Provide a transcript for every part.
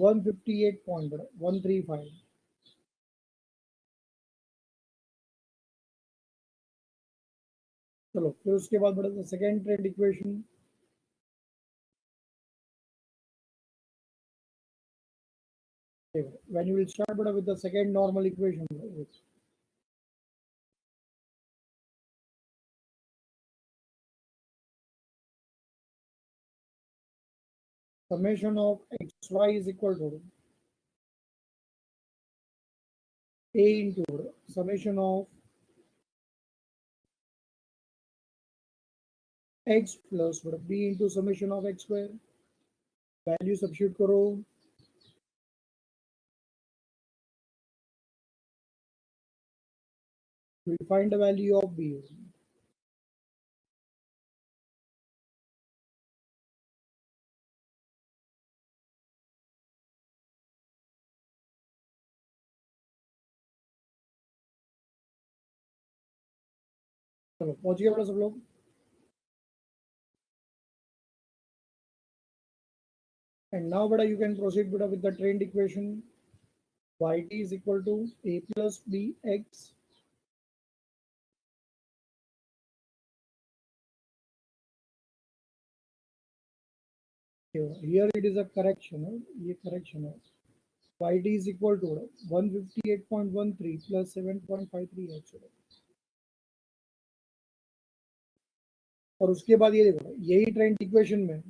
158.135। चलो फिर उसके बाद बढ़ते second trend equation. When you will start with the second normal equation, summation of xy is equal to a into summation of x plus b into summation of x square। Value substitute करो, we find the value of b। चलो पहुंच गया बड़ा सब लोग। And now beta you can proceed beta with the trained equation yt is equal to a plus bx। Here it is a correction, ये correction है। yt is equal to 158.13 plus 7.53x। और उसके बाद ये देखो यही ट्रेंड इक्वेशन में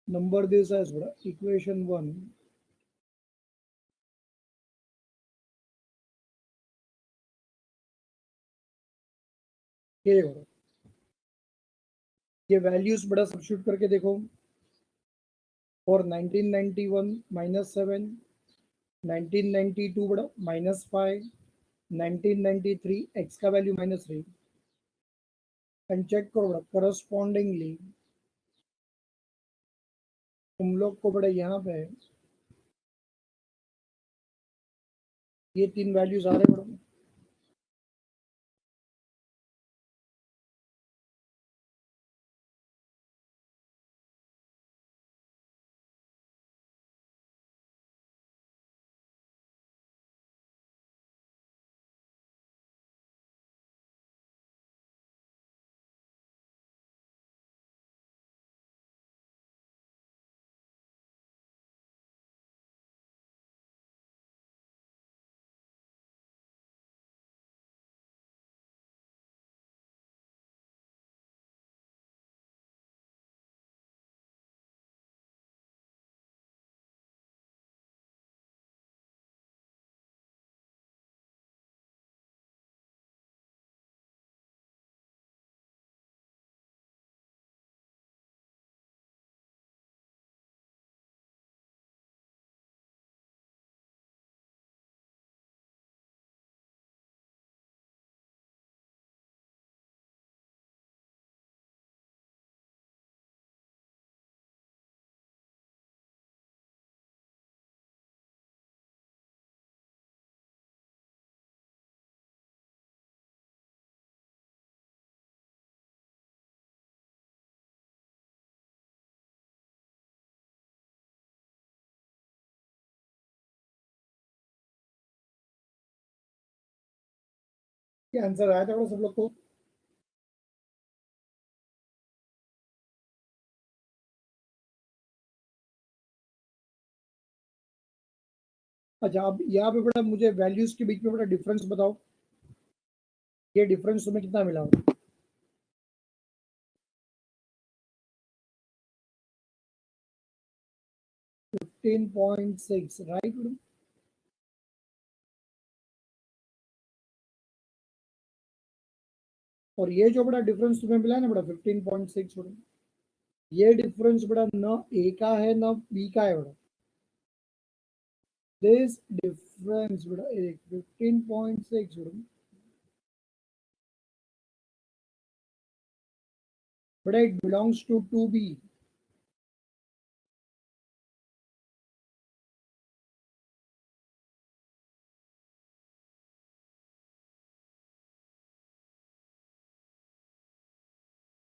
number this as equation 1। ये देखो ये वैल्यूज बड़ा सब्स्टिट्यूट करके देखो। और 1991 -7, 1992 बड़ा -5, 1993 x का वैल्यू -3। एंड चेक करो बड़ा करस्पॉन्डिंगली तुम लोग को बड़ा यहाँ पे ये तीन वैल्यूज आ रहे बड़ा। क्या आंसर आया था बड़ा सब लोग को? अच्छा अब यहाँ पे बड़ा मुझे वैल्यूज के बीच में बड़ा डिफरेंस बताओ। ये डिफरेंस तुम्हें कितना मिला? 15.6 राइट। और ये जो बड़ा डिफरेंस तुम्हें मिला है ना बड़ा 15.6 बड़ा, ये डिफरेंस बड़ा न ए का है न बी का है बड़ा। दिस डिफरेंस बड़ा 15.6 बड़ा it belongs to 2b।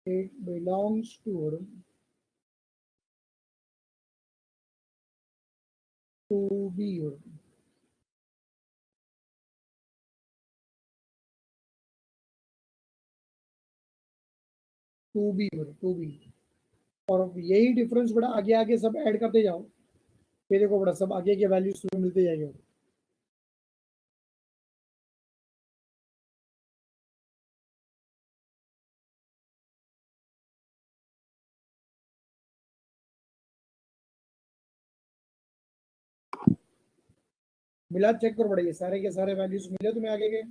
it belongs to two B, two B. और यही डिफरेंस बड़ा आगे आगे सब ऐड करते जाओ, फिर देखो बड़ा सब आगे के वैल्यूज तुम्हें मिलते जाएंगे। मिला चेक करो बड़ा, ये सारे के सारे वैल्यूज मिले तुम्हें आगे के।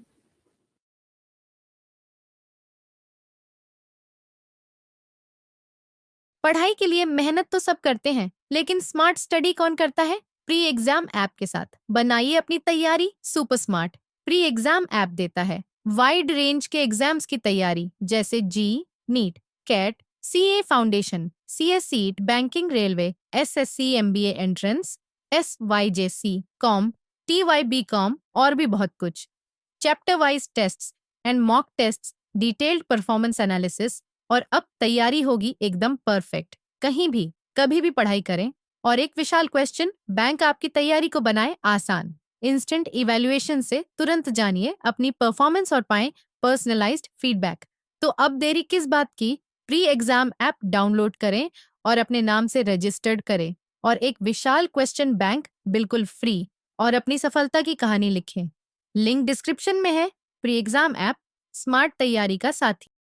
पढ़ाई के लिए मेहनत तो सब करते हैं, लेकिन स्मार्ट स्टडी कौन करता है? प्री एग्जाम ऐप के साथ बनाइए अपनी तैयारी super smart. Pre exam app देता है वाइड रेंज के एग्जाम्स की तैयारी, जैसे JEE, NEET, CAT, CA foundation, CSEET, banking, railway, SSC, MBA entrance, SYJC, com, TYB com और भी बहुत कुछ। Chapter wise tests and mock tests, detailed performance analysis, और अब तैयारी होगी एकदम परफेक्ट। कहीं भी कभी भी पढ़ाई करें। और एक विशाल क्वेश्चन बैंक आपकी तैयारी को बनाए आसान। इंस्टेंट इवैल्यूएशन से तुरंत जानिए अपनी परफॉर्मेंस और पाएं पर्सनलाइज्ड फीडबैक। तो अब देरी किस बात की? प्री एग्जाम ऐप डाउनलोड करें और अपने नाम से रजिस्टर्ड करें और एक विशाल क्वेश्चन बैंक बिल्कुल फ्री और अपनी सफलता की कहानी लिखें। लिंक डिस्क्रिप्शन में है। प्री एग्जाम ऐप स्मार्ट तैयारी का साथी।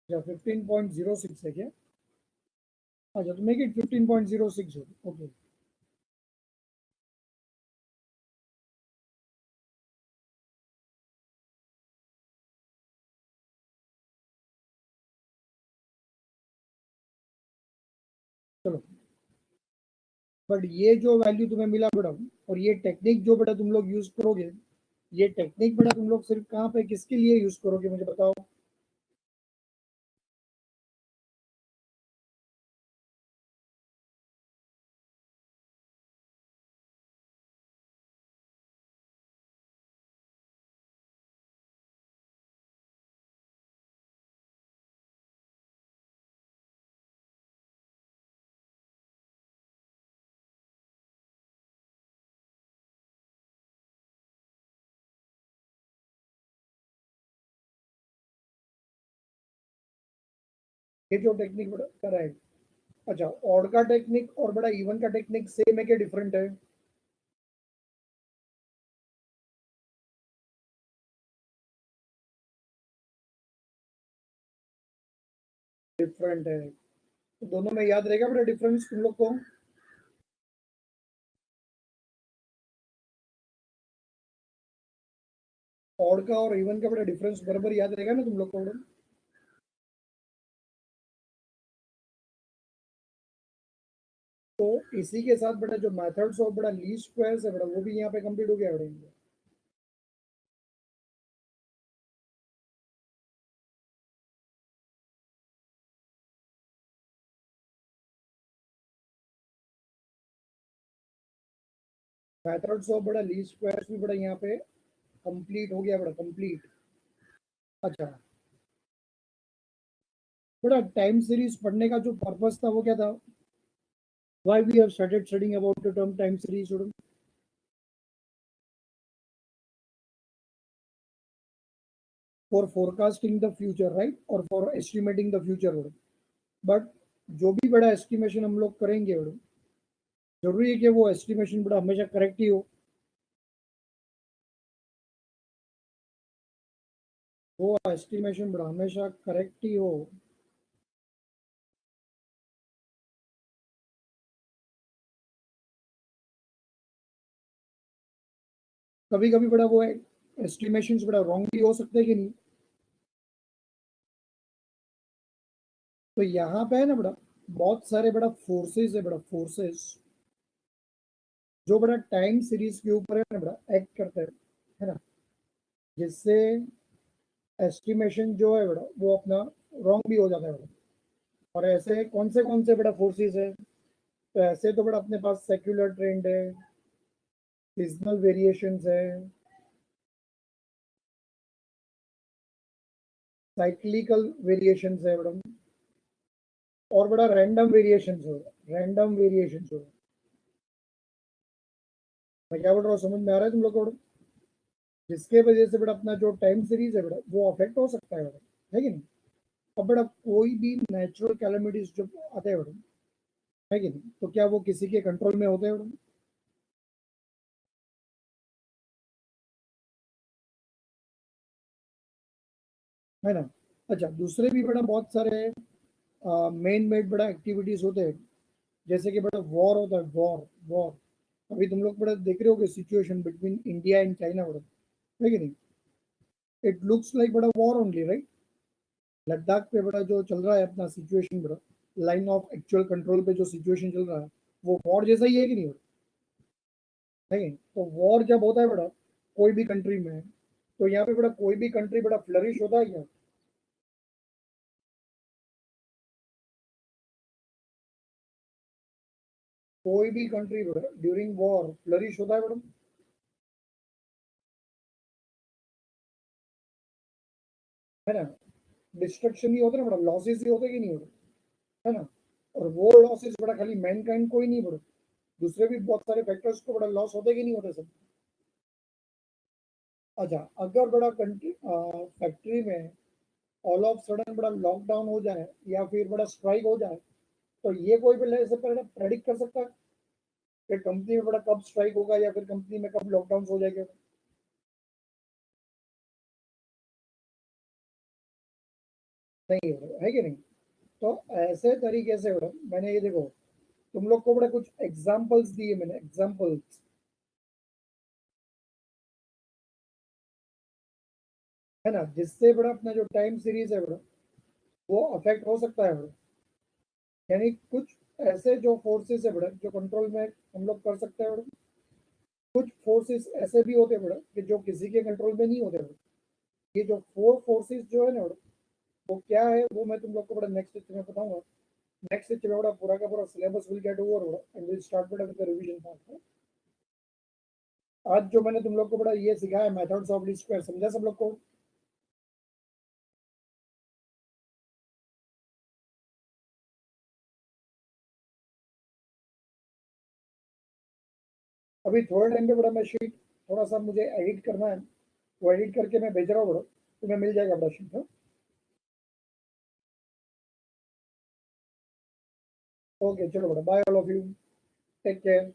अच्छा 15.06 है क्या? अच्छा तो मेक इट 15.06 हो, ओके। चलो, बट ये जो वैल्यू तुम्हें मिला बेटा, और ये टेक्निक जो बेटा तुम लोग यूज करोगे, ये टेक्निक बेटा तुम लोग सिर्फ कहाँ पे किसके लिए यूज करोगे मुझे बताओ। ये जो टेक्निक बेटा करा है, अच्छा ऑड का टेक्निक और बड़ा इवन का टेक्निक सेम है क्या डिफरेंट है? डिफरेंट है, तो दोनों में याद रहेगा बेटा डिफरेंस तुम लोग को? ऑड का और इवन का बड़ा डिफरेंस बराबर याद रहेगा ना तुम लोग को बेटा? तो इसी के साथ बड़ा जो मेथड्स ऑफ बड़ा लीस्ट स्क्वायर्स है बड़ा, वो भी यहाँ पे कंप्लीट हो गया बेटा। मेथड्स ऑफ बड़ा लीस्ट स्क्वायर्स भी बड़ा यहाँ पे कंप्लीट हो गया बड़ा, कंप्लीट। अच्छा, बड़ा टाइम सीरीज पढ़ने का जो पर्पस था वो क्या था? Why we have started studying about the term time series student? For forecasting the future right, और for estimating the future. But जो भी बड़ा एस्टिमेशन हम लोग करेंगे बड़ा, जरूरी है कि वो एस्टिमेशन बड़ा हमेशा करेक्ट ही हो। वो एस्टिमेशन बड़ा हमेशा करेक्ट ही हो। कभी कभी बड़ा वो एस्टिमेशन बड़ा रॉन्ग भी हो सकते हैं कि नहीं? तो यहाँ पे है ना बड़ा, बहुत सारे बड़ा फोर्सेस है, बड़ा फोर्सेस जो बड़ा टाइम सीरीज के ऊपर है ना बड़ा एक्ट करता है ना, जिससे एस्टिमेशन जो है बड़ा वो अपना रॉन्ग भी हो जाता है बड़ा। और ऐसे कौन से बड़ा फोर्सेस है, तो ऐसे तो बड़ा अपने पास सेक्युलर ट्रेंड है, सीजनल वेरिएशंस है, साइक्लिकल वेरिएशंस है बड़ा, और बड़ा रैंडम वेरिएशंस हो रैंडम वेरिएशंस हो। मैं क्या बोल रहा हूँ, समझ में आ रहा है तुम लोग को? जिसके वजह से बड़ा अपना जो टाइम सीरीज है बड़ा वो अफेक्ट हो सकता है बड़ा, है कि नहीं? अब बड़ा कोई भी नेचुरल कैलेमिटीज जब आते हैं बड़ा, है कि नहीं, तो क्या वो किसी के कंट्रोल में होते हैं बड़ा? है ना? अच्छा, दूसरे भी बड़ा बहुत सारे मेन मेड बड़ा एक्टिविटीज होते हैं, जैसे कि बड़ा वॉर होता है, वॉर वॉर। अभी तुम लोग बड़ा देख रहे हो कि situation between India and China बड़ा, है कि नहीं? इट लुक्स लाइक बड़ा वॉर ओनली, राइट? लद्दाख पे बड़ा जो चल रहा है अपना सिचुएशन बड़ा, लाइन ऑफ एक्चुअल कंट्रोल पे जो सिचुएशन चल रहा है, वो वॉर जैसा ही है कि नहीं बड़ा? है कि नहीं? तो वॉर जब होता है बड़ा कोई भी कंट्री में, तो यहाँ पे बड़ा कोई भी कंट्री बड़ा फ्लरिश होता है क्या? कोई भी कंट्री बड़ा ड्यूरिंग वॉर फ्लरिश होता है बड़ा? है ना? डिस्ट्रक्शन ही होता है ना बड़ा, लॉसेस ही होते कि नहीं होते, है ना? और वो लॉसेस बड़ा खाली मैनकाइंड को ही नहीं बड़ा, दूसरे भी बहुत सारे फैक्टर्स को बड़ा लॉस होते कि नहीं होते सब। अच्छा, अगर बड़ा कंट्री फैक्ट्री में ऑल ऑफ सडन बड़ा लॉकडाउन हो जाए या फिर बड़ा स्ट्राइक हो जाए, तो ये कोई भी ऐसे प्रेडिक्ट कर सकता है कि कंपनी में बड़ा कब स्ट्राइक होगा या फिर कंपनी में कब लॉकडाउन हो जाएगा? नहीं होगा, है कि नहीं? तो ऐसे तरीके से बड़ा मैंने ये देखो, तुम लोग को बड़ा कुछ एग्जांपल्स दिए मैंने, एग्जांपल्स, है ना, जिससे बड़ा अपना जो टाइम सीरीज है बड़ा वो अफेक्ट हो सकता है बड़ा। यानी कुछ ऐसे जो फोर्सेस है बड़ा जो कंट्रोल में हम लोग कर सकते हैं बड़ा, कुछ फोर्सेस ऐसे भी होते हैं बड़ा कि जो किसी के कंट्रोल में नहीं होते बड़ा। ये जो फोर फोर्सेस जो है ना बड़ा, वो क्या है वो मैं तुम लोग को बड़ा नेक्स्ट लेक्चर में बताऊंगा। नेक्स्ट लेक्चर में बड़ा पूरा का पूरा सिलेबस विल गेट ओवर बड़ा एंड विल स्टार्ट बड़ा विद द रिवीजन पार्ट। आज जो मैंने तुम लोग को बड़ा ये सिखाया मेथड्स ऑफ लीस्ट स्क्वायर, समझा सब लोग को? अभी थोड़ा टाइम पे बड़ा मैं शीट थोड़ा सा मुझे एडिट करना है, वो एडिट करके मैं भेज रहा हूँ बड़ा, तुम्हें मिल जाएगा बड़ा शीट। ओके चलो बड़ा, bye all of you, take care.